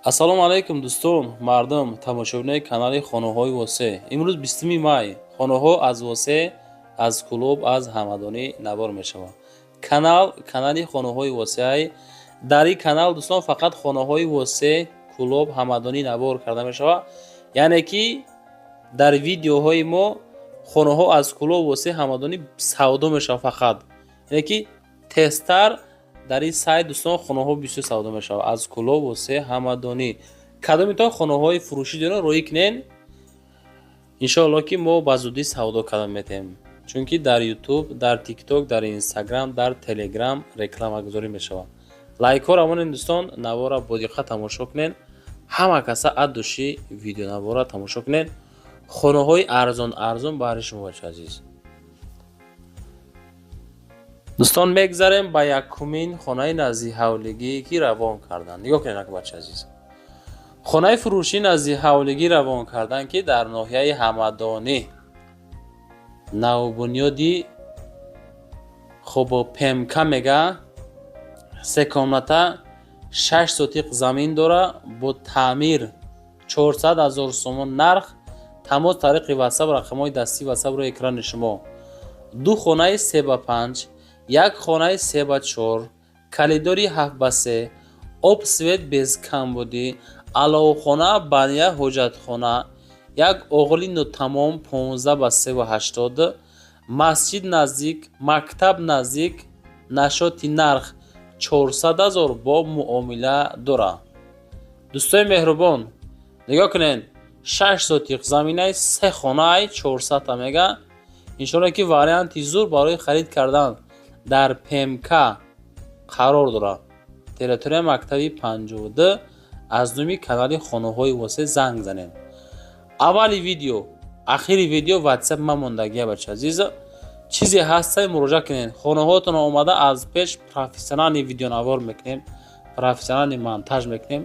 ассалому алайкум дӯстон, мардум, тамошобинони канали хонаҳои восе. Имрӯз 20 май хонаҳо аз восе, аз клуб, аз ҳамадонӣ набор мешавад. Канали хонаҳои восе. Дар ин канал дӯстон фақат хонаҳои восе, клуб, ҳамадонӣ набор карда мешавад. Яъне ки дар видеоҳои мо хонаҳо аз клуб, восе, ҳамадонӣ савдо мешавад фақат. Яъне ки тезтар дар ин сайт дӯстон хонаҳо бисёр савдо мешавад аз клуб, восе, ҳамадонӣ. Кадомитон хонаҳои фурӯшӣ дорем роӣ кунен. Иншоалло ки мо ба зудӣ савдо карда метем. Чунки дар YouTube, дар TikTok, дар Instagram, дар Telegram рекламагузорӣ мешавад. Лайкҳо равонен дӯстон, навора бодиққат тамошо кунен. Ҳама каса аддуши видеонавора тамошо кунен. хонаҳои арзон баҳри шумо бачаи азиз. дӯстон мегзарем ба якумин хонаи назди ҳавлигӣ ки равон кардан. нигоҳ кунед ака бачаи азиз. хонаи фурӯшии назди ҳавлигӣ равон кардан ки дар ноҳияи ҳамадонӣ навбунёди пемка мега 3 комната 6 сотиқ замин дора бо таъмир 400 000 сомон нарх. тамос тариқи WhatsApp рақамҳои дастӣ WhatsApp ро экрани шумо. 2 хонаи 3x5, 1 хонаи 3x4, калидори 7x3, обсвет без камбудӣ, аловхона, баня, ҳоҷатхона, 1 оғли нотамом 15x380, масҷид наздик, мактаб наздик, нашоти нарх 400 000 бо муомила дора. дӯстони меҳрубон, нигоҳ кунед, 6 сотиқ заминаи 3 хонаи 400 мега. иншоалло ки варианти зур барои харид кардан дар ПМК қарор дорад. территория мактаби 52 аз номи канали хонаҳои восе занг занед. аввали видео, ахири видео WhatsApp ма мондагия бача азиз. чизе ҳастай муроҷиа кунед. хонаҳоятон омада аз пеш профессионали видеонавор мекунем, профессионали монтаж мекунем.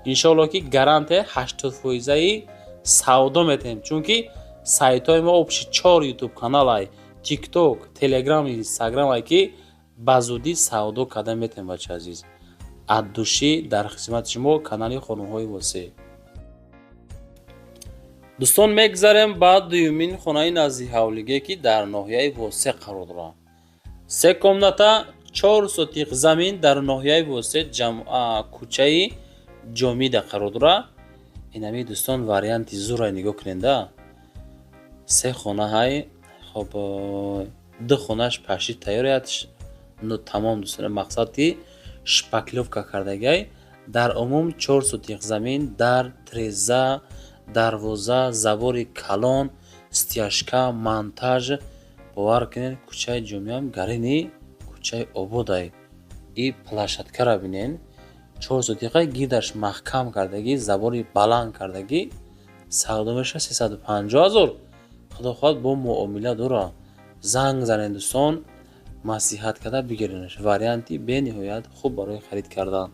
иншоалло ки гаранте 80% савдо метем. чунки сайтҳои мо обши 4 YouTube каналай, TikTok, Telegram, Instagram ки ба зудӣ савдо карда метем бача азиз. аддуши дар хизмати шумо канали хонаҳои восе. дӯстон мегзарем ба дуюмин хонаи назди ҳавлигӣ ки дар ноҳияи восе қарор дорад. 3 комната 4 сотиқ замин дар ноҳияи восе кӯчаи ҷомида қарор дорад. инами дӯстон варианти зурай нигоҳ куненда. 3 хонаҳай хоб 2 хонаш пашти тайёрияд тамом дӯстон мақсади шпаклёвка кардагай. дар умум 4 сотиқ замин дар треза, дарвоза, забори калон, стяжка, монтаж. бовар кунед кӯчаи ҷомиам гарини кӯчаи ободай. и плашадкара бинен 4 сотиқай гирдаш маҳкам кардагӣ, забори баланд кардагӣ. савдо меша 350 000. худо хоҳад бо муомила дора. занг занед дӯстон, маслиҳат карда бигиренаш. варианти бениҳоят хуб барои харид кардан.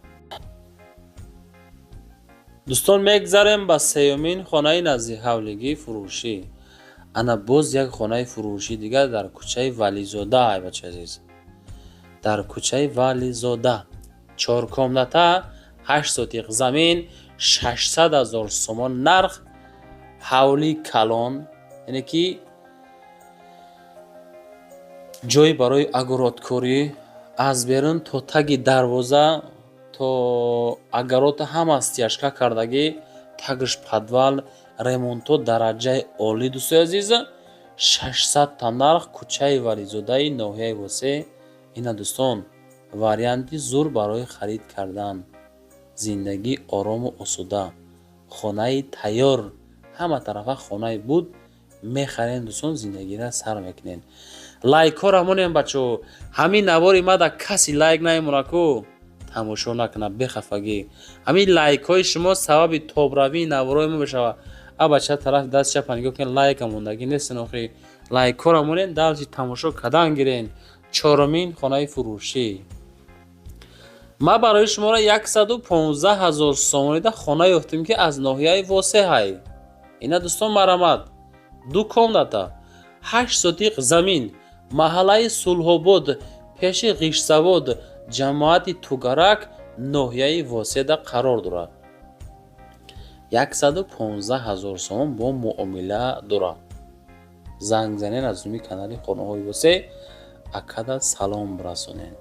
дӯстон мегзарем ба сеюмин хонаи назди ҳавлигӣ фурӯшӣ. ана боз як хонаи фурӯшӣ дигар дар кӯчаи Вализода ай бачаи азиз. дар кӯчаи Вализода 4 комната 8 сотиқ замин 600 000 сомон нарх. ҳавли калон, яъне ки ҷой барои огородкорӣ аз берун то таги дарвоза то огорода ҳама стяжка кардагӣ, тагш подвал, ремонто дараҷаи олӣ дӯстои азиз. 600 та нарх кӯчаи Вализодаи ноҳияи восе. ина дӯстон варианти зур барои харид кардан. зиндагӣ орому осуда. хонаи тайёр, ҳама тарафа хонаи буд мехарен дӯстон, зиндагиро сар мекунен. лайкҳо рамонем бачо. ҳамин навори мада каси лайк наимона ку тамошо накуна бехафагӣ. ҳамин лайкҳои шумо сабаби тобравии наворои мо мешавад. а бача тарафи даст чапа нигоҳ кунед, лайка мондагӣ нестен охи. лайкҳо рамонен, далчи тамошо кардан гирен. чорумин хонаи фурӯшӣ. ма барои шуморо 115 000 сомонида хона ёфтем ки аз ноҳияи восе ҳай. ина дӯстон марамад 2 комната 8 сотиқ замин маҳаллаи Сулҳобод пеши ғиштзавод ҷамоати Тугарак ноҳияи воседа қарор дорад. 115,000 сомон бо муомила дора. занг занен аз рӯи канали хонаҳои восеъ акада салом расонед.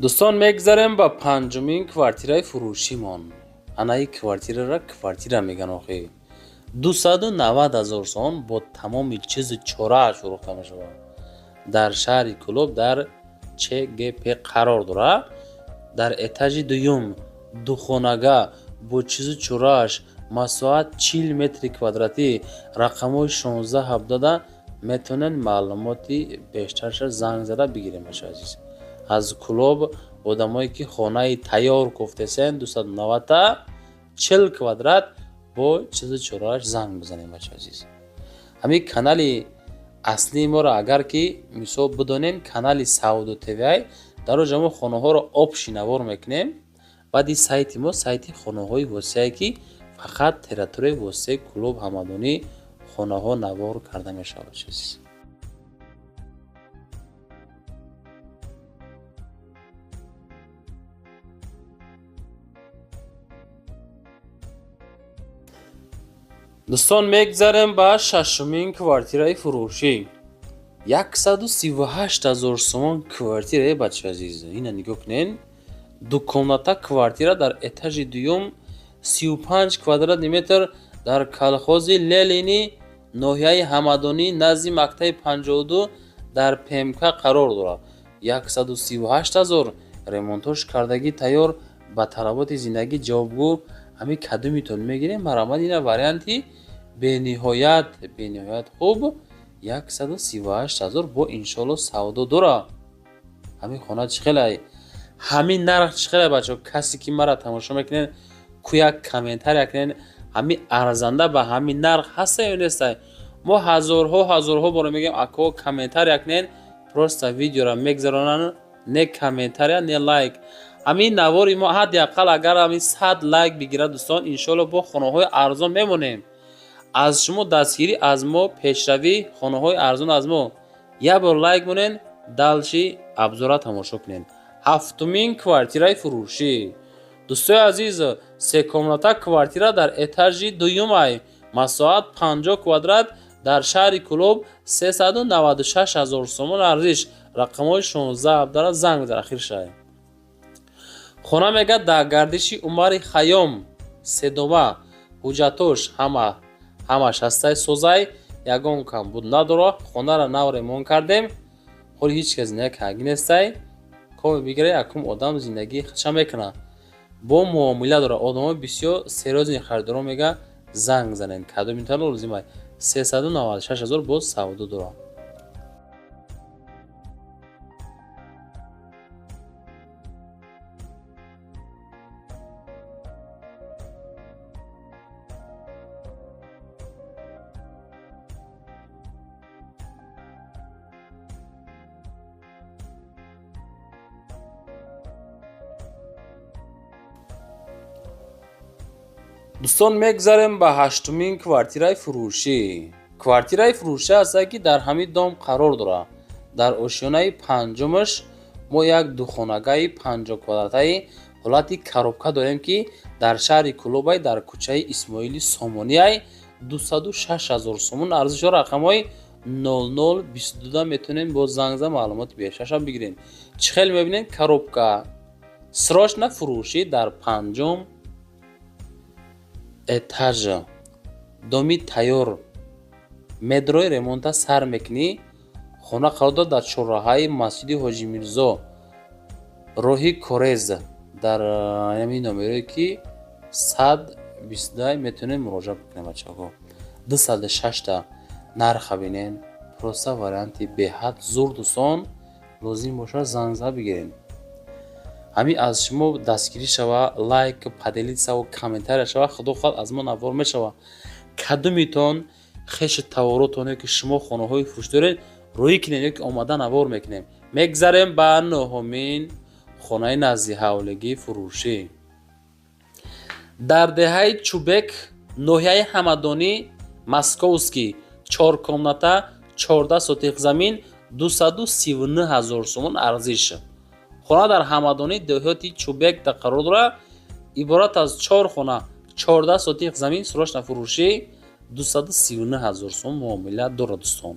дӯстон, мегзарем ба панҷумин квартираи фурӯшимон. Анаи квартирара квартира меган охӣ. 290,000 сомон бо тамоми чизи чорааш фурӯхта мешавад. дар шаҳри Кӯлоб дар ЧГП қарор дорад. дар этажи дуюм духонага бо чизи чорааш масоҳат 40 метри квадратӣ рақамҳои 16-17 метавонед маълумоти бештарша занг зада бигирем. бача азиз, аз Кӯлоб одамое ки хонаи тайёр кофтесен 290-та 40 квадрат бо чизи чорааш занг бизанем. бача азиз, ҳамин канали аслии моро агар ки мисол бидонем, канали Сауду ТВ дар оҷа мо хонаҳоро обшинавор мекунем. баъди сайти мо сайти хонаҳои восеъе ки фақат территорияи восеъи Кӯлоб ҳамадонӣ хонаҳо навор карда мешавад. бача азиз, дӯстон, мегзарем ба шашумин квартираи фурӯшӣ. 138,000 сомон квартира. бача азиз, ина нигоҳ кунен. дукомната квартира дар этажи дуюм 35 квадратный метр дар калхози Лелини ноҳияи Ҳамадонӣ назди мактаби 52 дар ПМК қарор дорад. 138,000 ремонтош кардагӣ тайёр ба талаботи зиндагӣ ҷавобгӯ. ҳамин кадумитон мегирем? марамад ина варианти бениҳоят хуб. 138,000 бо иншоалло савдо дора. ҳамин хона чӣ хелай? ҳамин нарх чӣ хелай? бачо, касе ки мара тамошо мекунен, кӯяк комментария кунен, ҳамин арзанда ба ҳамин нарх ҳаста ё нестай? мо ҳазорҳо боро мегем ако комментария кунен, просто видеора мегзаронан, не комментария, не лайк. ҳамин навори мо ҳадди аққал агар ҳамин 100 лайк бигирад, дӯстон, иншоалло бо хонаҳои арзон мемонем. аз шумо дастгирӣ аз мо, пешравӣ, хонаҳои арзон аз мо. як бор лайк монен, далши абзора тамошо кунен. ҳафтумин квартираи фурӯшӣ. дӯстои азиз, секомната квартира дар этажи дуюмай масоҳат 50 квадрат дар шаҳри Кӯлоб 396,000 сомон арзиш. рақамҳои 16-17 занг дар ахир шай. хона мегӯяд дар гардиши Умари Хайём, седома, ҳуҷҷатош ҳамаш ҳастай созай, ягон камбуд надора. хонара нав ремонт кардем. холи ҳеҷ кас зиндагӣ карда нестай. коми бигире якум одам зиндагии худша мекунад. бо муомила дора. одамои бисёр серьёзни харидорон мега занг занен. кадумитон лозимай? 396,000 бо савдо дора. дӯстон, мегзарем ба ҳаштумин квартираи фурӯшӣ. квартираи фурӯшӣ ҳастае ки дар ҳамин дом қарор дорад. дар ошёнаи панҷумаш мо як духонагаи 50 квадратаи ҳолати коробка дорем ки дар шаҳри Кӯлобай дар кӯчаи Исмоили Сомониай 206,000 сомон арзишо. рақамҳои 0022 метавонем бо зангза маълумоти бештарша бигирем. чӣ хел мебинем? коробка срочна фурӯшӣ дар панҷум этаж. доми тайёр. медрои ремонта сар мекунӣ. хона қарор дорад дар чорраҳаи масҷиди Ҳоҷи Мирзо, роҳи Корез. дар ҳамин номерое ки 122 метавонем муроҷиат бикунем. бачаҳо 206 нарха бинен. просто варианти беҳад зур. дӯстон, лозим бошад зангза бигирем. ҳамин аз шумо дастгирӣ шава, лайк паделит сава, комментария шава, худо хоҳад аз мо навор мешава. Кадумитон хеши таворотоне ки шумо хонаҳои фурӯш доред рӯӣ кинем ёки омада навор мекунем. Мегзарем ба нӯҳумин хонаи назди ҳавлигии фурӯшӣ. Дар деҳаи Чубек, ноҳияи Ҳамадонӣ, Московский, 4 комната, 14 сотих замин, 239 000 сомон арзиш. хона дар Ҳамадонӣ, деҳоти Чубек да қарор дорад. Иборат аз 4 хона, 14 сотих замин, сӯраш на фурӯшӣ, 239 000 сомон муомила дорад дӯстон.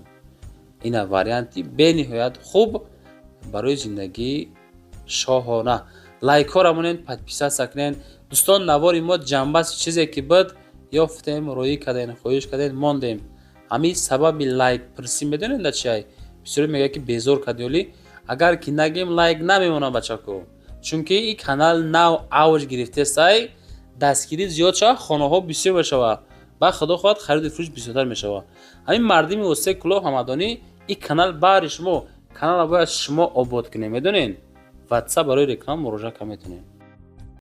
Ина варианти бениҳоят хуб барои зиндагии шоҳона. Лайкҳоро монен, подписатсия кунен. дӯстон, навори мо ҷанбаси чизе ки буд ёфтем, роӣ кардем, хоҳиш кардем, мондем. ҳамин сабаби лайк пирсӣ медонед да чиай? бисёре мегӯяд ки безор кардиёли. агар ки нагем лайк намемонад бачако, чунки ин канал нав авҷ гирифтесай, дастгирӣ зиёд шава, хонаҳо бисёр мешава, ба худо хоҳад хариду фурӯш бисёртар мешава. ҳамин мардими Осек Кӯлоҳ Ҳамадонӣ, ин канал баҳри шумо, каналро бояд шумо обод кунем, медонед? ватсап барои реклама муроҷиат карда метонед.